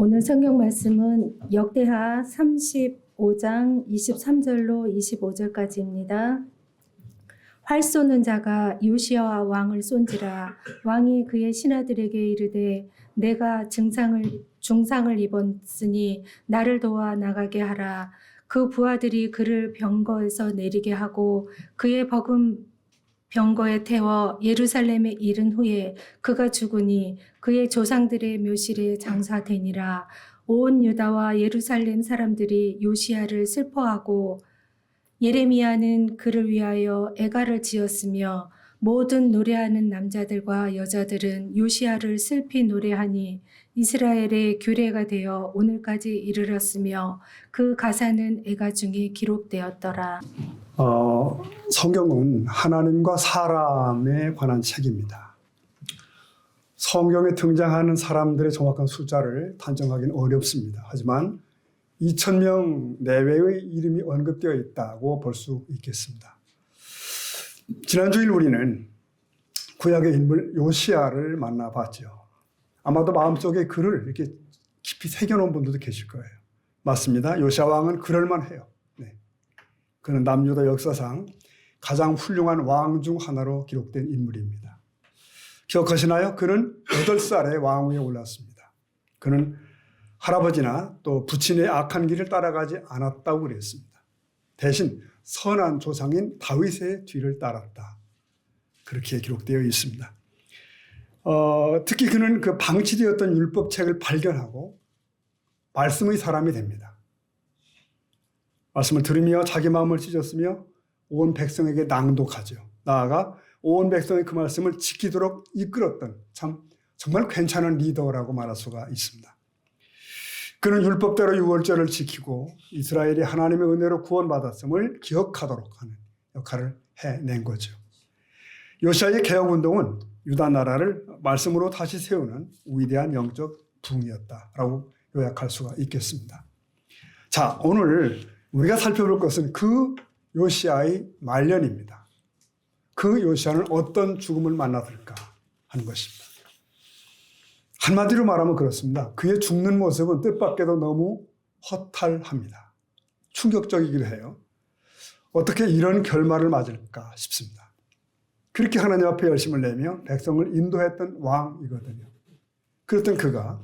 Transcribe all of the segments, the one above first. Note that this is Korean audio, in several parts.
오늘 성경 말씀은 역대하 35장 23절로 25절까지입니다. 활 쏘는 자가 요시야 왕을 쏜지라. 왕이 그의 신하들에게 이르되 내가 중상을 입었으니 나를 도와 나가게 하라. 그 부하들이 그를 병거에서 내리게 하고 그의 버금 병거에 태워 예루살렘에 이른 후에 그가 죽으니 그의 조상들의 묘실에 장사되니라. 온 유다와 예루살렘 사람들이 요시야를 슬퍼하고 예레미야는 그를 위하여 애가를 지었으며 모든 노래하는 남자들과 여자들은 요시야를 슬피 노래하니 이스라엘의 규례가 되어 오늘까지 이르렀으며 그 가사는 애가 중에 기록되었더라. 성경은 하나님과 사람에 관한 책입니다. 성경에 등장하는 사람들의 정확한 숫자를 단정하기는 어렵습니다. 하지만 2,000명 내외의 이름이 언급되어 있다고 볼 수 있겠습니다. 지난주일 우리는 구약의 인물 요시야를 만나봤죠. 아마도 마음속에 그를 이렇게 깊이 새겨놓은 분들도 계실 거예요. 맞습니다. 요시야 왕은 그럴만해요. 그는 남유다 역사상 가장 훌륭한 왕 중 하나로 기록된 인물입니다. 기억하시나요? 그는 8살에 왕 위에 올랐습니다. 그는 할아버지나 또 부친의 악한 길을 따라가지 않았다고 그랬습니다. 대신 선한 조상인 다윗의 뒤를 따랐다. 그렇게 기록되어 있습니다. 특히 그는 그 방치되었던 율법책을 발견하고 말씀의 사람이 됩니다. 말씀을 들으며 자기 마음을 찢었으며 온 백성에게 낭독하죠. 나아가 온 백성이 그 말씀을 지키도록 이끌었던 정말 괜찮은 리더라고 말할 수가 있습니다. 그는 율법대로 유월절을 지키고 이스라엘이 하나님의 은혜로 구원받았음을 기억하도록 하는 역할을 해낸 거죠. 요시야의 개혁운동은 유다 나라를 말씀으로 다시 세우는 위대한 영적 부흥이었다라고 요약할 수가 있겠습니다. 자, 오늘 우리가 살펴볼 것은 그 요시야의 말년입니다. 그 요시야는 어떤 죽음을 만났을까 하는 것입니다. 한마디로 말하면 그렇습니다. 그의 죽는 모습은 뜻밖에도 너무 허탈합니다. 충격적이기도 해요. 어떻게 이런 결말을 맞을까 싶습니다. 그렇게 하나님 앞에 열심을 내며 백성을 인도했던 왕이거든요. 그랬던 그가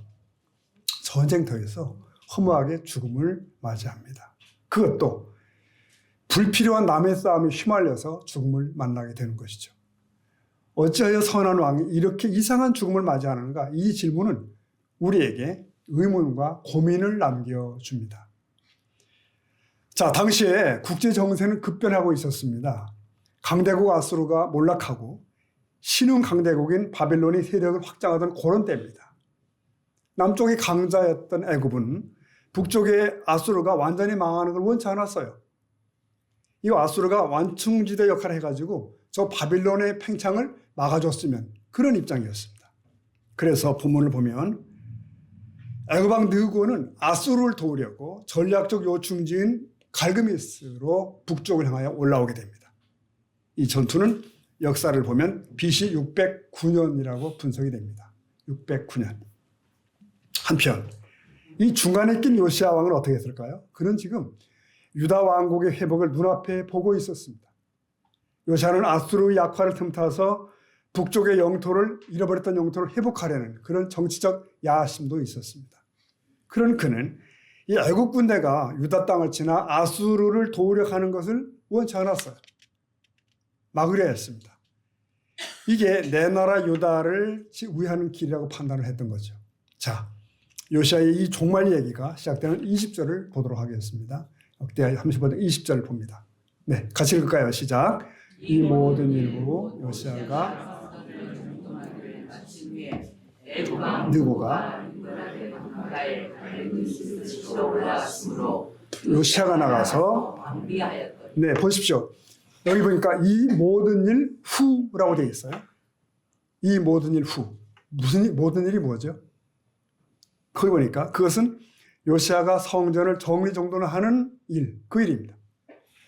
전쟁터에서 허무하게 죽음을 맞이합니다. 그것도 불필요한 남의 싸움에 휘말려서 죽음을 만나게 되는 것이죠. 어찌하여 선한 왕이 이렇게 이상한 죽음을 맞이하는가? 이 질문은 우리에게 의문과 고민을 남겨줍니다. 자, 당시에 국제 정세는 급변하고 있었습니다. 강대국 아수르가 몰락하고 신흥 강대국인 바빌론이 세력을 확장하던 그런 때입니다. 남쪽이 강자였던 애굽은 북쪽의 아수르가 완전히 망하는 걸 원치 않았어요. 이 아수르가 완충지대 역할을 해가지고 저 바빌론의 팽창을 막아줬으면 그런 입장이었습니다. 그래서 본문을 보면 애굽 왕 느고는 아수르를 도우려고 전략적 요충지인 갈그미스로 북쪽을 향하여 올라오게 됩니다. 이 전투는 역사를 보면 BC 609년이라고 분석이 됩니다. 609년. 한편 이 중간에 낀 요시야 왕은 어떻게 했을까요? 그는 지금 유다 왕국의 회복을 눈앞에 보고 있었습니다. 요시야는 아수르의 약화를 틈타서 북쪽의 영토를 잃어버렸던 영토를 회복하려는 그런 정치적 야심도 있었습니다. 그런 그는 이 애국 군대가 유다 땅을 지나 아수르를 도우려 하는 것을 원치 않았어요. 막으려 했습니다. 이게 내 나라 유다를 위하는 길이라고 판단을 했던 거죠. 자, 요시야의 이 종말 얘기가 시작되는 20절을 보도록 하겠습니다. 역대하 35장 20절을 봅니다. 네, 같이 읽을까요? 시작. 이 모든 일로 요시야가 느고가 요시야가 나가서 네, 보십시오. 여기 보니까 이 모든 일 후라고 되어 있어요. 이 모든 일 후. 모든 일이 뭐죠? 거기 보니까 그것은 요시야가 성전을 정리정돈을 하는 일, 그 일입니다.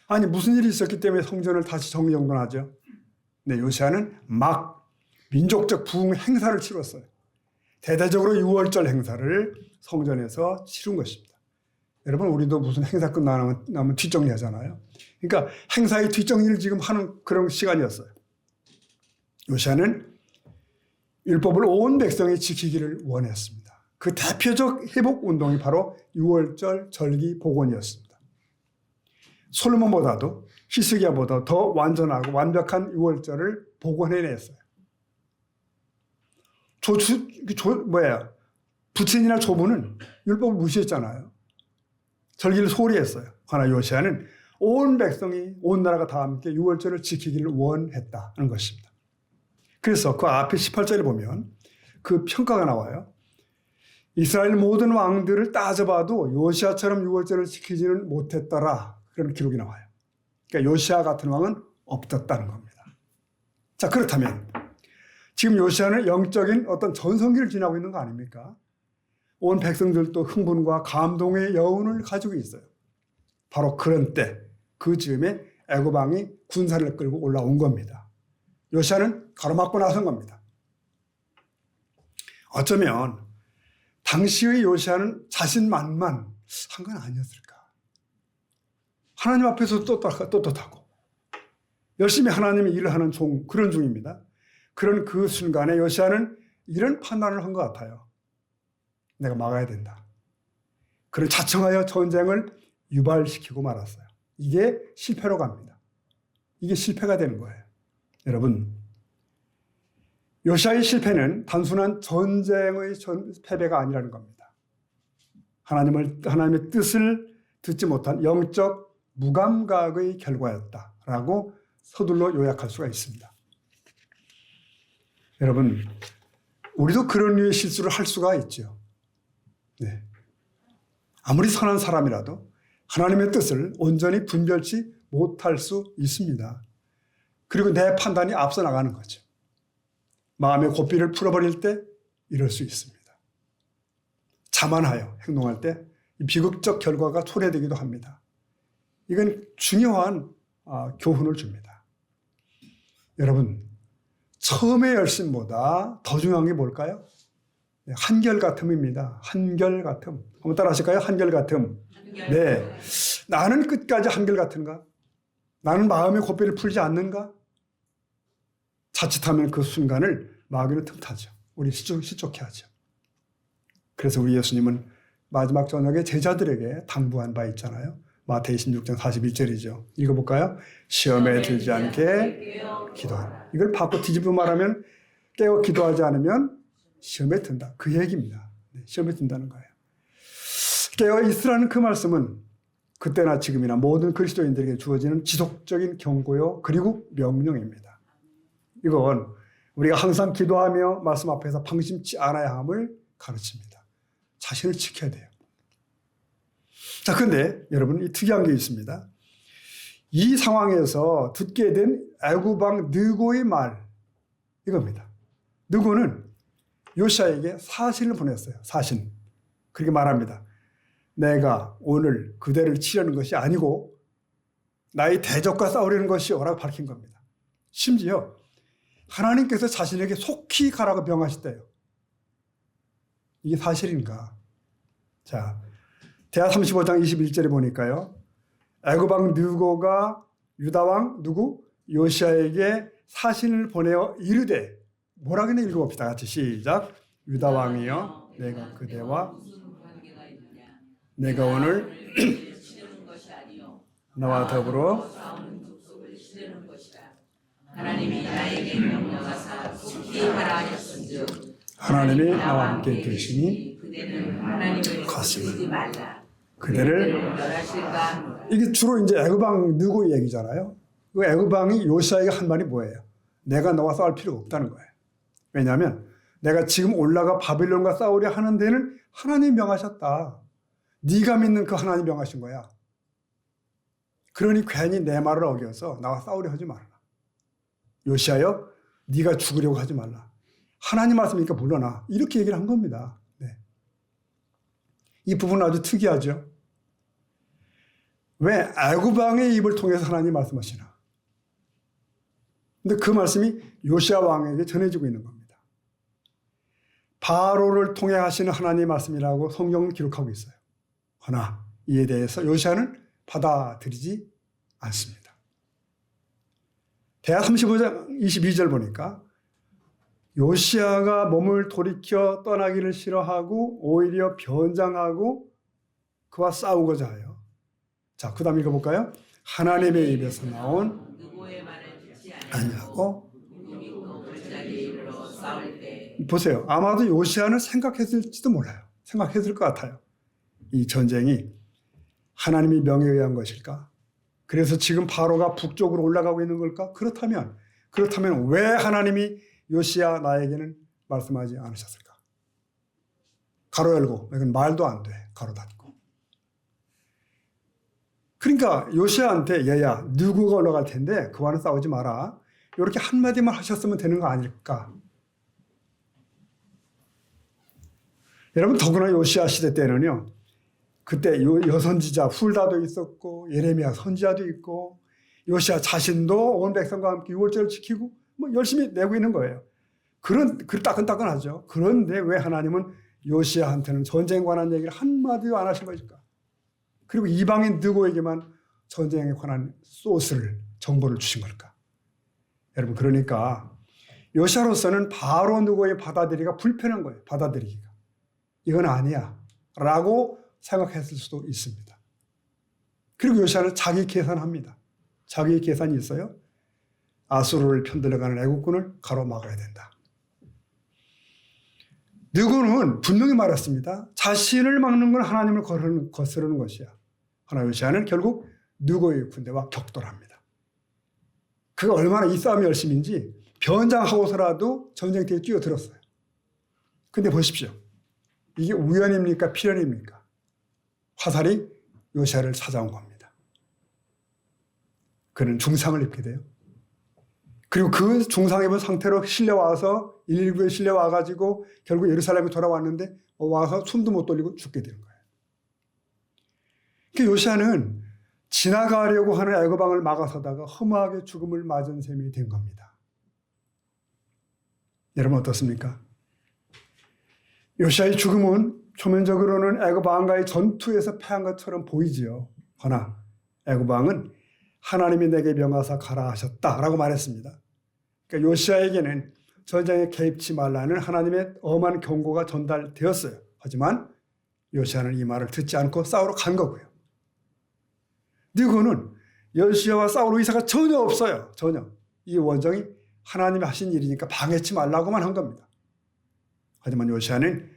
아니 무슨 일이 있었기 때문에 성전을 다시 정리정돈하죠? 네, 요시야는 막 민족적 부흥 행사를 치렀어요. 대대적으로 유월절 행사를 성전에서 치른 것입니다. 여러분, 우리도 무슨 행사 끝나면 뒷정리하잖아요. 그러니까 행사의 뒷정리를 지금 하는 그런 시간이었어요. 요시야는 율법을 온 백성이 지키기를 원했습니다. 그 대표적 회복 운동이 바로 유월절 절기 복원이었습니다. 솔로몬보다도 히스기야보다 더 완전하고 완벽한 유월절을 복원해냈어요. 부친이나 조부는 율법을 무시했잖아요. 절기를 소홀히 했어요. 그러나 요시야는 온 백성이, 온 나라가 다 함께 유월절을 지키기를 원했다는 것입니다. 그래서 그 앞에 18절에 보면 그 평가가 나와요. 이스라엘 모든 왕들을 따져봐도 요시야처럼 유월절을 지키지는 못했더라. 그런 기록이 나와요. 그러니까 요시야 같은 왕은 없었다는 겁니다. 자, 그렇다면 지금 요시야는 영적인 어떤 전성기를 지나고 있는 거 아닙니까? 온 백성들도 흥분과 감동의 여운을 가지고 있어요. 바로 그런 때, 그 즈음에 애굽 왕이 군사를 끌고 올라온 겁니다. 요시야는 가로막고 나선 겁니다. 어쩌면 당시의 요시야는 자신만만한 건 아니었을까? 하나님 앞에서 떳떳하고 열심히 하나님의 일을 하는 그런 중입니다. 그런 그 순간에 요시야는 이런 판단을 한 것 같아요. 내가 막아야 된다. 그런 자청하여 전쟁을 유발시키고 말았어요. 이게 실패로 갑니다. 이게 실패가 되는 거예요. 여러분, 요시야의 실패는 단순한 전쟁의 패배가 아니라는 겁니다. 하나님의 뜻을 듣지 못한 영적 무감각의 결과였다라고 서둘러 요약할 수가 있습니다. 여러분, 우리도 그런 류의 실수를 할 수가 있죠. 네. 아무리 선한 사람이라도 하나님의 뜻을 온전히 분별치 못할 수 있습니다. 그리고 내 판단이 앞서 나가는 거죠. 마음의 고삐를 풀어버릴 때 이럴 수 있습니다. 자만하여 행동할 때 비극적 결과가 초래되기도 합니다. 이건 중요한 교훈을 줍니다. 여러분, 처음의 열심보다 더 중요한 게 뭘까요? 한결같음입니다. 한결같음. 한번 따라 하실까요? 한결같음. 네. 나는 끝까지 한결같은가? 나는 마음의 고삐를 풀지 않는가? 자칫하면 그 순간을 마귀는 틈타죠. 우리 시족해 하죠. 그래서 우리 예수님은 마지막 저녁에 제자들에게 당부한 바 있잖아요. 마태복음 26장 41절이죠. 읽어볼까요? 시험에 들지 않게 기도하라. 이걸 바꿔 뒤집어 말하면 깨어 기도하지 않으면 시험에 든다. 그 얘기입니다. 네, 시험에 든다는 거예요. 깨어 있으라는 그 말씀은 그때나 지금이나 모든 그리스도인들에게 주어지는 지속적인 경고요. 그리고 명령입니다. 이건 우리가 항상 기도하며 말씀 앞에서 방심치 않아야 함을 가르칩니다. 자신을 지켜야 돼요. 자, 근데 여러분, 이 특이한 게 있습니다. 이 상황에서 듣게 된 애굽 왕 느고의 말, 이겁니다. 느고는 요시야에게 사신을 보냈어요. 사신. 그렇게 말합니다. 내가 오늘 그대를 치려는 것이 아니고 나의 대적과 싸우려는 것이오라고 밝힌 겁니다. 심지어 하나님께서 자신에게 속히 가라고 명하셨대요. 이게 사실인가? 자, 대하 35장 21절에 보니까요. 애굽 왕 느고가 유다 왕 요시야에게 사신을 보내어 이르되, 뭐라 그러나 읽어봅시다. 같이 시작. 유다 왕이여, 내가 그대와 내가 오늘 나와 더불어 하나님이 나에게 명령하사 속히 하라 하셨은즉 하나님이 나와 함께 계시니 그대는 하나님을 거스르지 말라. 그대를 멸하실까. 이게 주로 이제 애굽 왕 느고의 얘기잖아요. 그 애굽 왕이 요시야에게 한 말이 뭐예요? 내가 너와 싸울 필요가 없다는 거예요. 왜냐하면 내가 지금 올라가 바빌론과 싸우려 하는 데는 하나님이 명하셨다. 네가 믿는 그 하나님이 명하신 거야. 그러니 괜히 내 말을 어겨서 나와 싸우려 하지 말라. 요시야여, 네가 죽으려고 하지 말라. 하나님 말씀이니까 물러나. 이렇게 얘기를 한 겁니다. 네. 이 부분은 아주 특이하죠. 왜 애굽 왕의 입을 통해서 하나님이 말씀하시나? 근데 그 말씀이 요시야 왕에게 전해지고 있는 겁니다. 바로를 통해 하시는 하나님의 말씀이라고 성경은 기록하고 있어요. 그러나 이에 대해서 요시야는 받아들이지 않습니다. 대하 35장 22절 보니까 요시야가 몸을 돌이켜 떠나기를 싫어하고 오히려 변장하고 그와 싸우고자 해요. 자, 그 다음 읽어볼까요? 하나님의 입에서 나온 누구의 말을 듣지 아니하고 믿고 골짜기에 이르러 싸울 때 보세요. 아마도 요시야는 생각했을지도 몰라요. 생각했을 것 같아요. 이 전쟁이 하나님의 명에 의한 것일까? 그래서 지금 바로가 북쪽으로 올라가고 있는 걸까? 그렇다면 왜 하나님이 요시야 나에게는 말씀하지 않으셨을까? 가로 열고 이건 말도 안 돼. 가로 닫고. 그러니까 요시야한테 얘야 누구가 올라갈 텐데 그와는 싸우지 마라. 이렇게 한마디만 하셨으면 되는 거 아닐까? 여러분 더구나 요시야 시대 때는요. 그때 여선지자 훌다도 있었고 예레미야 선지자도 있고 요시야 자신도 온 백성과 함께 유월절을 지키고 뭐 열심히 내고 있는 거예요. 그 따끈따끈하죠. 그런데 왜 하나님은 요시야한테는 전쟁에 관한 얘기를 한마디도 안 하신 것일까? 그리고 이방인 느고에게만 전쟁에 관한 소스를 정보를 주신 걸까? 여러분 그러니까 요시야로서는 바로 느고의 받아들이기가 불편한 거예요. 받아들이기가. 이건 아니야 라고 생각했을 수도 있습니다. 그리고 요시야는 자기 계산합니다. 자기 계산이 있어요. 아수르를 편들어가는 애국군을 가로막아야 된다. 느고는 분명히 말했습니다. 자신을 막는 건 하나님을 거스르는 것이야. 그러나 요시야는 결국 느고의 군대와 격돌합니다. 그가 얼마나 이 싸움이 열심인지 변장하고서라도 전쟁터에 뛰어들었어요. 근데 보십시오. 이게 우연입니까? 필연입니까? 화살이 요시야를 찾아온 겁니다. 그는 중상을 입게 돼요. 그리고 그 중상 입은 상태로 실려와서 119에 실려와가지고 결국 예루살렘에 돌아왔는데 와서 숨도 못 돌리고 죽게 되는 거예요. 그 요시야는 지나가려고 하는 애굽 왕을 막아서다가 허무하게 죽음을 맞은 셈이 된 겁니다. 여러분 어떻습니까? 요시야의 죽음은 표면적으로는 애굽 왕과의 전투에서 패한 것처럼 보이지요. 그러나 애굽 왕은 하나님이 내게 명하사 가라 하셨다라고 말했습니다. 그러니까 요시야에게는 전쟁에 개입치 말라는 하나님의 엄한 경고가 전달되었어요. 하지만 요시야는 이 말을 듣지 않고 싸우러 간 거고요. 느고는 요시야와 싸울 의사가 전혀 없어요. 전혀. 이 원정이 하나님이 하신 일이니까 방해치 말라고만 한 겁니다. 하지만 요시야는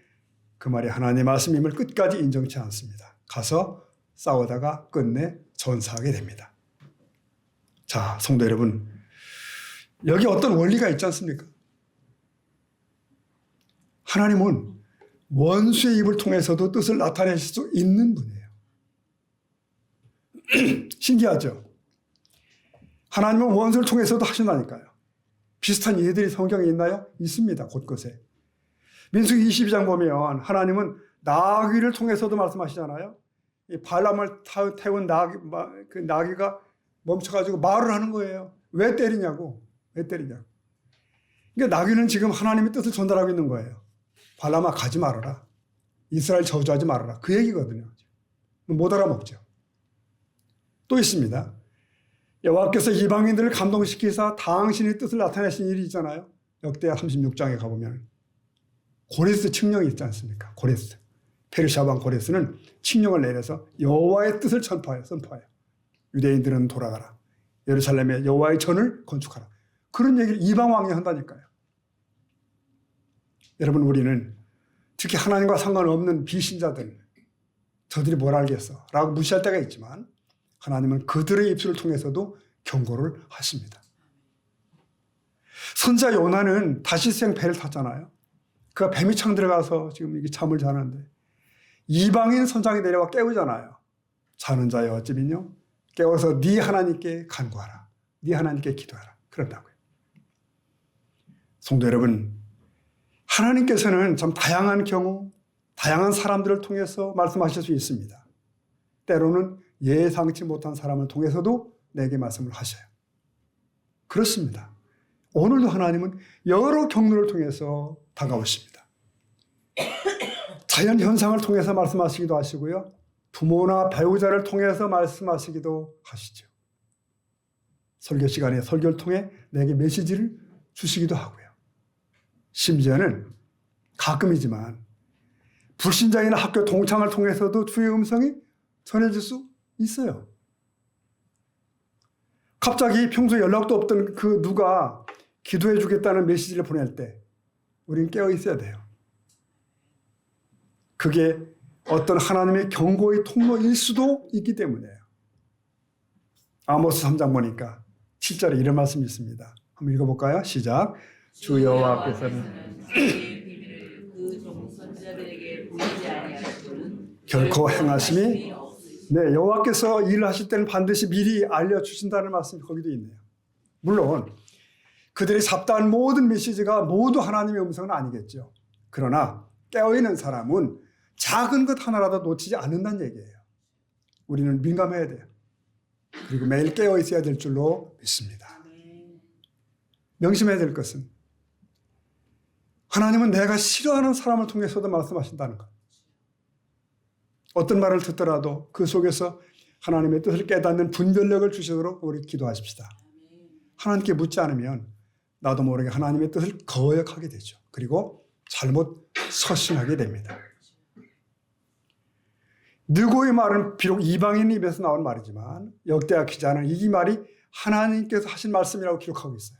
그 말이 하나님의 말씀임을 끝까지 인정치 않습니다. 가서 싸우다가 끝내 전사하게 됩니다. 자, 성도 여러분, 여기 어떤 원리가 있지 않습니까? 하나님은 원수의 입을 통해서도 뜻을 나타내실 수 있는 분이에요. 신기하죠? 하나님은 원수를 통해서도 하신다니까요. 비슷한 예들이 성경에 있나요? 있습니다. 곳곳에. 민수기 22장 보면 하나님은 나귀를 통해서도 말씀하시잖아요. 이 발람을 태운 그 나귀가 멈춰가지고 말을 하는 거예요. 왜 때리냐고. 왜 때리냐고. 그러니까 나귀는 지금 하나님의 뜻을 전달하고 있는 거예요. 발람아 가지 말아라. 이스라엘 저주하지 말아라. 그 얘기거든요. 못 알아먹죠. 또 있습니다. 여호와께서 이방인들을 감동시키사 당신의 뜻을 나타내신 일이 있잖아요. 역대하 36장에 가보면 고레스 칙령이 있지 않습니까? 고레스. 페르시아 왕 고레스는 칙령을 내려서 여호와의 뜻을 선포해요. 유대인들은 돌아가라. 예루살렘에 여호와의 전을 건축하라. 그런 얘기를 이방 왕이 한다니까요. 여러분 우리는 특히 하나님과 상관없는 비신자들 저들이 뭘 알겠어 라고 무시할 때가 있지만 하나님은 그들의 입술을 통해서도 경고를 하십니다. 선지자 요나는 다시생 배를 탔잖아요. 그가 뱀이 창 들어가서 지금 이게 잠을 자는데 이방인 선장이 내려와 깨우잖아요. 자는 자여 어찌민요? 깨워서 네 하나님께 간구하라. 네 하나님께 기도하라. 그런다고요. 성도 여러분, 하나님께서는 참 다양한 경우, 다양한 사람들을 통해서 말씀하실 수 있습니다. 때로는 예상치 못한 사람을 통해서도 내게 말씀을 하셔요. 그렇습니다. 오늘도 하나님은 여러 경로를 통해서 다가오십니다. 자연 현상을 통해서 말씀하시기도 하시고요. 부모나 배우자를 통해서 말씀하시기도 하시죠. 설교 시간에 설교를 통해 내게 메시지를 주시기도 하고요. 심지어는 가끔이지만 불신자이나 학교 동창을 통해서도 주의 음성이 전해질 수 있어요. 갑자기 평소 연락도 없던 그 누가 기도해 주겠다는 메시지를 보낼 때 우리는 깨어 있어야 돼요. 그게 어떤 하나님의 경고의 통로일 수도 있기 때문이에요. 아모스 3장 보니까 7절에 이런 말씀이 있습니다. 한번 읽어볼까요? 시작. 주 여호와께서는 그 종선자들에게 보이지 아니하시고는 결코 행하심이 네, 여호와께서 일을 하실 때는 반드시 미리 알려주신다는 말씀이 거기도 있네요. 물론 그들이 잡다한 모든 메시지가 모두 하나님의 음성은 아니겠죠. 그러나 깨어있는 사람은 작은 것 하나라도 놓치지 않는다는 얘기예요. 우리는 민감해야 돼요. 그리고 매일 깨어 있어야 될 줄로 믿습니다. 명심해야 될 것은 하나님은 내가 싫어하는 사람을 통해서도 말씀하신다는 것. 어떤 말을 듣더라도 그 속에서 하나님의 뜻을 깨닫는 분별력을 주시도록 우리 기도하십시다. 하나님께 묻지 않으면 나도 모르게 하나님의 뜻을 거역하게 되죠. 그리고 잘못 서신하게 됩니다. 느고의 말은 비록 이방인 입에서 나온 말이지만 역대하 기자는 이 말이 하나님께서 하신 말씀이라고 기록하고 있어요.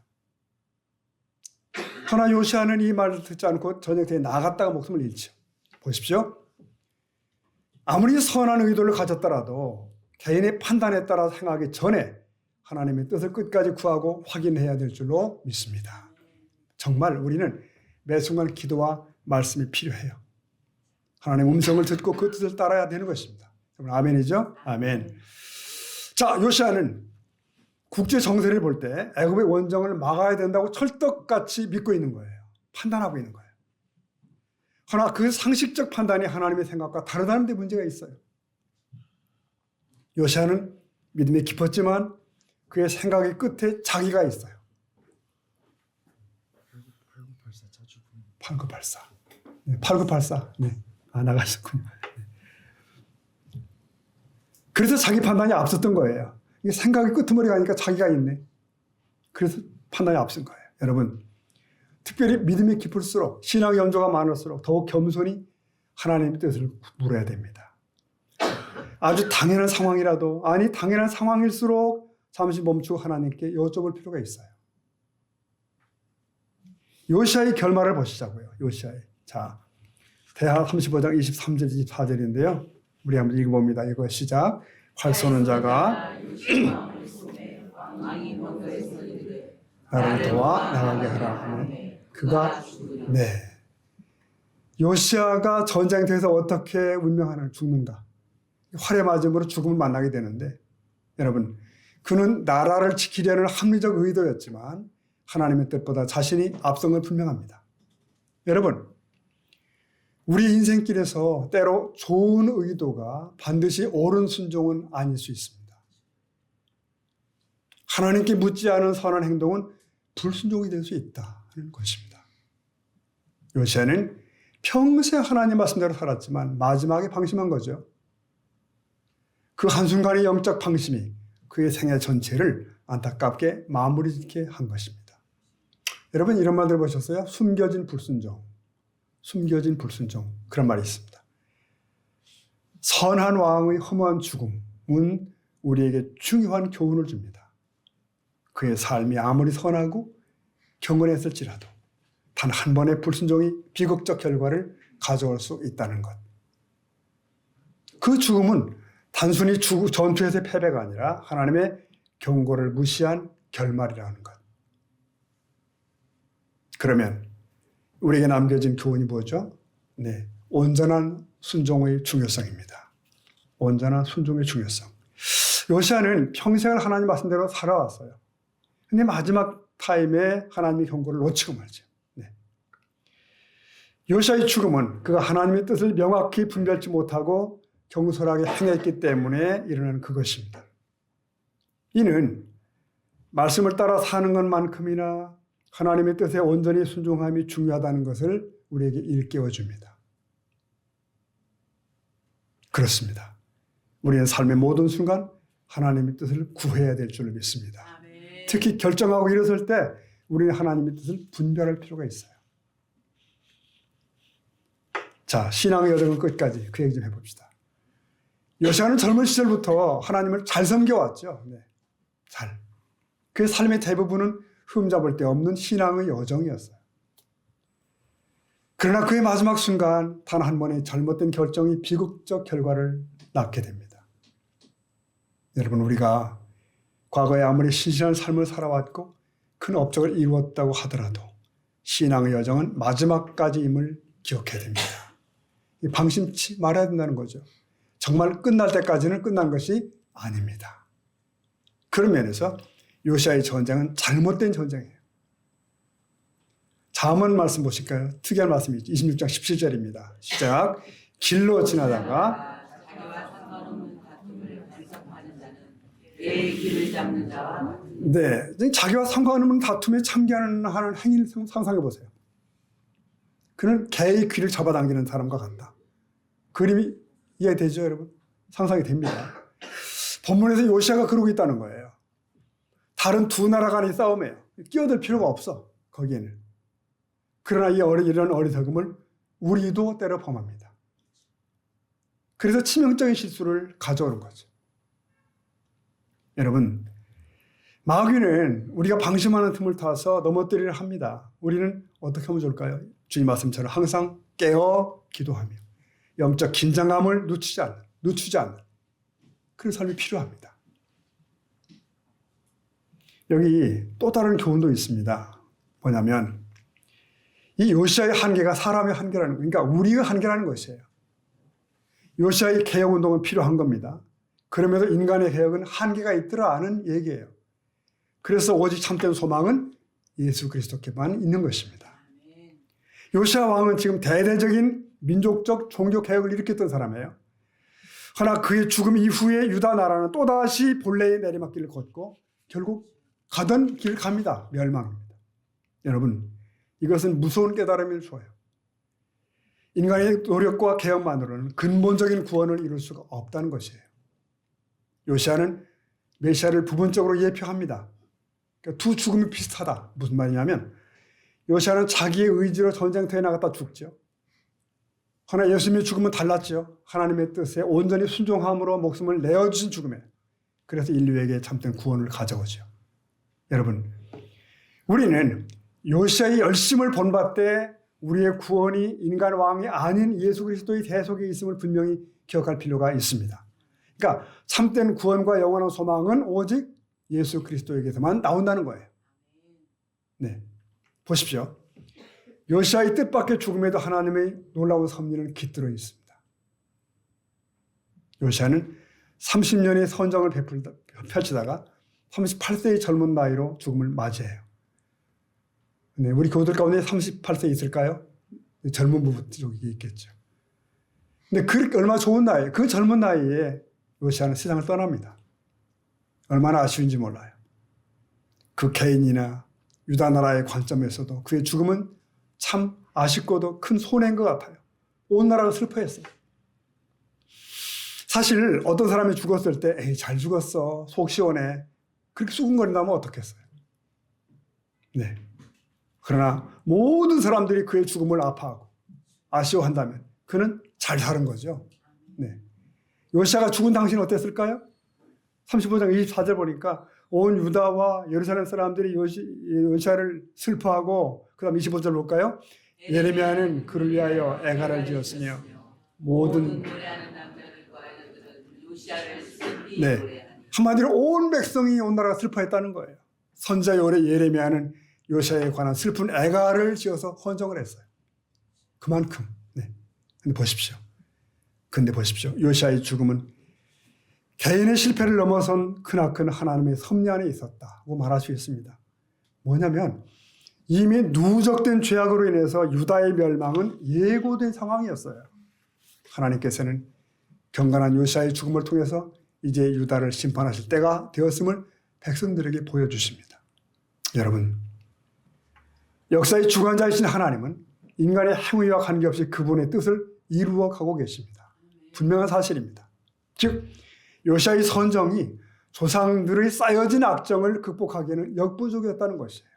그러나 요시아는 이 말을 듣지 않고 전역대에 나갔다가 목숨을 잃죠. 보십시오. 아무리 선한 의도를 가졌더라도 개인의 판단에 따라 행하기 전에 하나님의 뜻을 끝까지 구하고 확인해야 될 줄로 믿습니다. 정말 우리는 매 순간 기도와 말씀이 필요해요. 하나님의 음성을 듣고 그 뜻을 따라야 되는 것입니다. 아멘이죠? 아멘. 자, 요시아는 국제 정세를 볼 때 애굽의 원정을 막아야 된다고 철떡같이 믿고 있는 거예요. 판단하고 있는 거예요. 그러나 그 상식적 판단이 하나님의 생각과 다르다는 데 문제가 있어요. 요시아는 믿음이 깊었지만 그의 생각의 끝에 자기가 있어요. 8984. 네, 8984. 네. 아, 나가셨군요. 네. 그래서 자기 판단이 앞섰던 거예요. 이게 생각이 끄트머리 가니까 자기가 있네. 그래서 판단이 앞선 거예요. 여러분, 특별히 믿음이 깊을수록 신앙 연조가 많을수록 더욱 겸손히 하나님의 뜻을 물어야 됩니다. 아주 당연한 상황이라도 아니 당연한 상황일수록 잠시 멈추고 하나님께 여쭤볼 필요가 있어요. 요시아의 결말을 보시자고요. 요시아의. 자, 대하 35장 23절 24절인데요. 우리 한번 읽어봅니다. 이거 시작. 활 쏘는 자가 나를 도와 나가게 하라 하면 그가 네 요시아가 전쟁터에서 어떻게 운명하나 죽는가. 활에 맞음으로 죽음을 만나게 되는데 여러분 그는 나라를 지키려는 합리적 의도였지만 하나님의 뜻보다 자신이 앞선 건 분명합니다. 여러분 우리 인생길에서 때로 좋은 의도가 반드시 옳은 순종은 아닐 수 있습니다. 하나님께 묻지 않은 선한 행동은 불순종이 될 수 있다는 것입니다. 요시아는 평생 하나님 말씀대로 살았지만 마지막에 방심한 거죠. 그 한순간의 영적 방심이 그의 생애 전체를 안타깝게 마무리 짓게 한 것입니다. 여러분 이런 말 들어보셨어요? 숨겨진 불순종. 숨겨진 불순종. 그런 말이 있습니다. 선한 왕의 허무한 죽음은 우리에게 중요한 교훈을 줍니다. 그의 삶이 아무리 선하고 경건했을지라도 단 한 번의 불순종이 비극적 결과를 가져올 수 있다는 것. 그 죽음은 단순히 전투에서의 패배가 아니라 하나님의 경고를 무시한 결말이라는 것. 그러면 우리에게 남겨진 교훈이 뭐죠? 네, 온전한 순종의 중요성입니다. 온전한 순종의 중요성. 요시아는 평생을 하나님 말씀대로 살아왔어요. 근데 마지막 타임에 하나님의 경고를 놓치고 말죠. 네. 요시아의 죽음은 그가 하나님의 뜻을 명확히 분별치 못하고 경솔하게 행했기 때문에 일어나는 그것입니다. 이는 말씀을 따라 사는 것만큼이나 하나님의 뜻에 온전히 순종함이 중요하다는 것을 우리에게 일깨워 줍니다. 그렇습니다. 우리는 삶의 모든 순간 하나님의 뜻을 구해야 될 줄로 믿습니다. 아멘. 특히 결정하고 일어설 때 우리는 하나님의 뜻을 분별할 필요가 있어요. 자, 신앙의 여정은 끝까지 그 얘기 좀 해봅시다. 요시아는 젊은 시절부터 하나님을 잘 섬겨왔죠. 네, 잘. 그의 삶의 대부분은 흠잡을 데 없는 신앙의 여정이었어요. 그러나 그의 마지막 순간 단 한 번의 잘못된 결정이 비극적 결과를 낳게 됩니다. 여러분, 우리가 과거에 아무리 신실한 삶을 살아왔고 큰 업적을 이루었다고 하더라도 신앙의 여정은 마지막까지임을 기억해야 됩니다. 방심치 말아야 된다는 거죠. 정말 끝날 때까지는 끝난 것이 아닙니다. 그런 면에서 요시아의 전쟁은 잘못된 전쟁이에요. 잠언 말씀 보실까요? 특이한 말씀이 26장 17절입니다. 시작. 길로 지나다가 자기와 상관없는 다툼을 반성하는 자는 내 길을 잡는 자와 네, 자기와 상관없는 다툼에 참견하는 행위를 상상해 보세요. 그는 개의 귀를 잡아당기는 사람과 같다. 그림이 이해되죠, 여러분? 상상이 됩니다. 본문에서 요시아가 그러고 있다는 거예요. 다른 두 나라 간의 싸움이에요. 끼어들 필요가 없어, 거기에는. 그러나 이런 어리석음을 우리도 때려 범합니다. 그래서 치명적인 실수를 가져오는 거죠. 여러분, 마귀는 우리가 방심하는 틈을 타서 넘어뜨리려 합니다. 우리는 어떻게 하면 좋을까요? 주님 말씀처럼 항상 깨어 기도하며 영적 긴장감을 늦추지 않는 그런 삶이 필요합니다. 여기 또 다른 교훈도 있습니다. 뭐냐면 이 요시아의 한계가 사람의 한계라는, 그러니까 우리의 한계라는 것이에요. 요시아의 개혁운동은 필요한 겁니다. 그러면서 인간의 개혁은 한계가 있더라는 얘기예요. 그래서 오직 참된 소망은 예수 그리스도께만 있는 것입니다. 요시아 왕은 지금 대대적인 민족적 종교 개혁을 일으켰던 사람이에요. 그러나 그의 죽음 이후에 유다 나라는 또다시 본래의 내리막길을 걷고 결국 가던 길을 갑니다. 멸망입니다. 여러분, 이것은 무서운 깨달음을 줘요. 인간의 노력과 개혁만으로는 근본적인 구원을 이룰 수가 없다는 것이에요. 요시아는 메시아를 부분적으로 예표합니다. 그러니까 두 죽음이 비슷하다. 무슨 말이냐면 요시아는 자기의 의지로 전쟁터에 나갔다 죽죠. 그러나 예수님의 죽음은 달랐죠. 하나님의 뜻에 온전히 순종함으로 목숨을 내어주신 죽음에. 그래서 인류에게 참된 구원을 가져오죠. 여러분, 우리는 요시아의 열심을 본받되 우리의 구원이 인간 왕이 아닌 예수 그리스도의 대속에 있음을 분명히 기억할 필요가 있습니다. 그러니까 참된 구원과 영원한 소망은 오직 예수 그리스도에게서만 나온다는 거예요. 네, 보십시오. 요시아의 뜻밖의 죽음에도 하나님의 놀라운 섭리는 깃들어 있습니다. 요시아는 30년의 선정을 펼치다가 38세의 젊은 나이로 죽음을 맞이해요. 네, 우리 교우들 가운데 38세 있을까요? 젊은 부부 쪽이 있겠죠. 근데 그 얼마나 좋은 나이, 그 젊은 나이에 요시아는 세상을 떠납니다. 얼마나 아쉬운지 몰라요. 그 개인이나 유다 나라의 관점에서도 그의 죽음은 참 아쉽고도 큰 손해인 것 같아요. 온 나라가 슬퍼했어요. 사실 어떤 사람이 죽었을 때 에이, 잘 죽었어, 속 시원해, 그렇게 수근거린다면 어떻겠어요? 네. 그러나 모든 사람들이 그의 죽음을 아파하고 아쉬워한다면 그는 잘 사는 거죠. 네. 요시아가 죽은 당시는 어땠을까요? 35장 24절 보니까 온 유다와 예루살렘 사람들이 요시아를 슬퍼하고, 그 다음 25절 볼까요? 예레미야는 그를 위하여 애가를 지었으며 모든 노래하는 남자들과 여자들은 요시아를 슬피 네. 노래하니. 한마디로 온 백성이 온 나라가 슬퍼했다는 거예요. 선지자 예레미야는 요시아에 관한 슬픈 애가를 지어서 헌정을 했어요. 그만큼. 네. 근데 보십시오. 요시아의 죽음은 개인의 실패를 넘어선 크나큰 하나님의 섭리 안에 있었다고 말할 수 있습니다. 뭐냐면 이미 누적된 죄악으로 인해서 유다의 멸망은 예고된 상황이었어요. 하나님께서는 경건한 요시아의 죽음을 통해서 이제 유다를 심판하실 때가 되었음을 백성들에게 보여주십니다. 여러분, 역사의 주관자이신 하나님은 인간의 행위와 관계없이 그분의 뜻을 이루어 가고 계십니다. 분명한 사실입니다. 즉 요시아의 선정이 조상들의 쌓여진 악정을 극복하기에는 역부족이었다는 것이에요.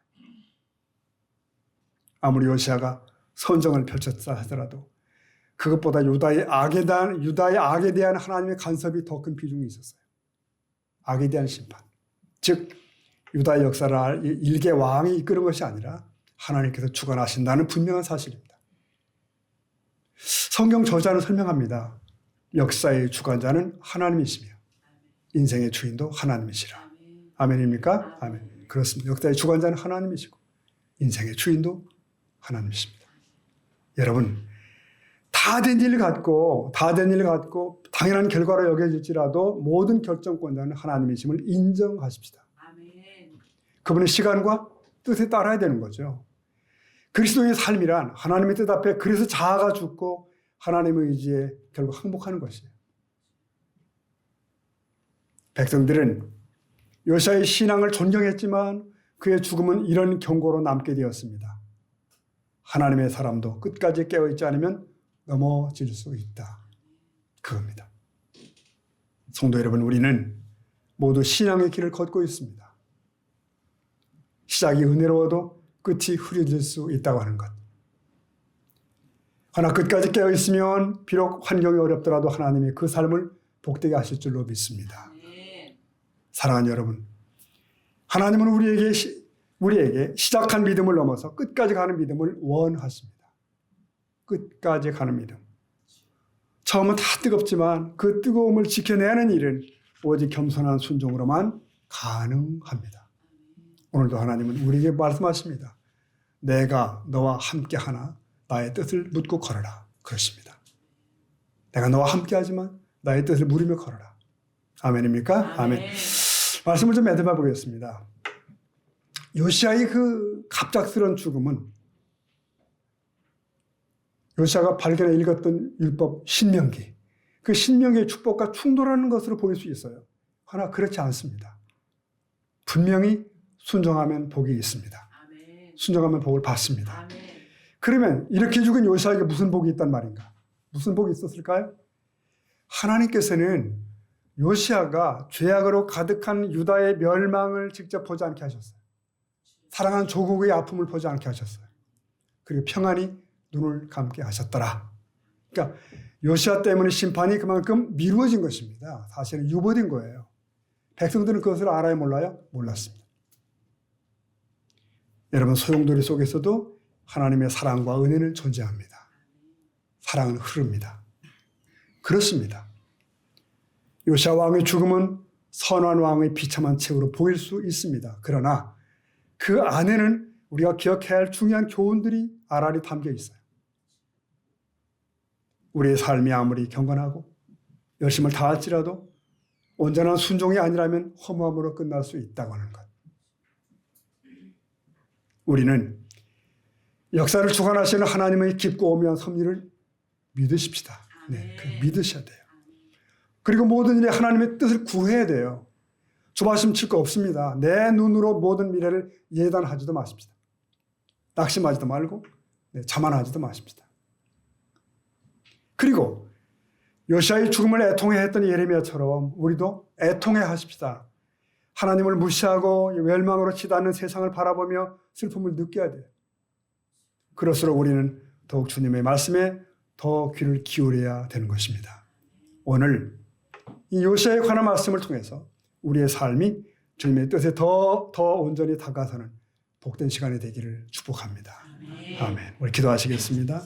아무리 요시아가 선정을 펼쳤다 하더라도 그것보다 유다의 악에 대한 하나님의 간섭이 더 큰 비중이 있었어요. 악에 대한 심판. 즉 유다의 역사를 일개 왕이 이끄는 것이 아니라 하나님께서 주관하신다는 분명한 사실입니다. 성경 저자는 설명합니다. 역사의 주관자는 하나님이시며 인생의 주인도 하나님이시라. 아멘입니까? 아멘. 그렇습니다. 역사의 주관자는 하나님이시고 인생의 주인도 하나님이십니다. 여러분, 다 된 일 갖고 당연한 결과로 여겨질지라도 모든 결정권자는 하나님이심을 인정하십시다. 그분의 시간과 뜻에 따라야 되는 거죠. 그리스도의 삶이란 하나님의 뜻 앞에 그래서 자아가 죽고 하나님의 의지에 결국 항복하는 것이에요. 백성들은 요시아의 신앙을 존경했지만 그의 죽음은 이런 경고로 남게 되었습니다. 하나님의 사람도 끝까지 깨어있지 않으면 넘어질 수 있다. 그겁니다. 성도 여러분, 우리는 모두 신앙의 길을 걷고 있습니다. 시작이 은혜로워도 끝이 흐려질 수 있다고 하는 것. 하나 끝까지 깨어있으면 비록 환경이 어렵더라도 하나님이 그 삶을 복되게 하실 줄로 믿습니다. 사랑하는 여러분, 하나님은 우리에게 시작한 믿음을 넘어서 끝까지 가는 믿음을 원하십니다. 끝까지 가는 믿음. 처음은 다 뜨겁지만 그 뜨거움을 지켜내는 일은 오직 겸손한 순종으로만 가능합니다. 오늘도 하나님은 우리에게 말씀하십니다. 내가 너와 함께하나 나의 뜻을 묻고 걸어라. 그렇습니다. 내가 너와 함께하지만 나의 뜻을 물으며 걸어라. 아멘입니까? 아멘. 말씀을 좀 매듭해 보겠습니다. 요시아의 그 갑작스러운 죽음은 요시아가 발견해 읽었던 율법 신명기, 그 신명기의 축복과 충돌하는 것으로 보일 수 있어요. 그러나 그렇지 않습니다. 분명히 순종하면 복이 있습니다. 순종하면 복을 받습니다. 그러면 이렇게 죽은 요시아에게 무슨 복이 있단 말인가? 무슨 복이 있었을까요? 하나님께서는 요시아가 죄악으로 가득한 유다의 멸망을 직접 보지 않게 하셨어요. 사랑하는 조국의 아픔을 보지 않게 하셨어요. 그리고 평안히 눈을 감게 하셨더라. 그러니까 요시아 때문에 심판이 그만큼 미루어진 것입니다. 사실은 유보된 거예요. 백성들은 그것을 알아요, 몰라요? 몰랐습니다. 여러분, 소용돌이 속에서도 하나님의 사랑과 은혜는 존재합니다. 사랑은 흐릅니다. 그렇습니다. 요시아 왕의 죽음은 선한 왕의 비참한 책으로 보일 수 있습니다. 그러나 그 안에는 우리가 기억해야 할 중요한 교훈들이 알알이 담겨 있어요. 우리의 삶이 아무리 경건하고 열심을 다할지라도 온전한 순종이 아니라면 허무함으로 끝날 수 있다고 하는 것. 우리는 역사를 주관하시는 하나님의 깊고 오묘한 섭리를 믿으십시다. 네, 믿으셔야 돼요. 그리고 모든 일에 하나님의 뜻을 구해야 돼요. 조바심 칠 거 없습니다. 내 눈으로 모든 미래를 예단하지도 마십시다. 낙심하지도 말고 자만하지도 마십시다. 그리고 요시아의 죽음을 애통해했던 예레미야처럼 우리도 애통해하십시다. 하나님을 무시하고 멸망으로 치닫는 세상을 바라보며 슬픔을 느껴야 돼요. 그럴수록 우리는 더욱 주님의 말씀에 더 귀를 기울여야 되는 것입니다. 오늘 이 요시아에 관한 말씀을 통해서 우리의 삶이 주님의 뜻에 더 온전히 다가서는 복된 시간이 되기를 축복합니다. 아멘. 우리 기도하시겠습니다.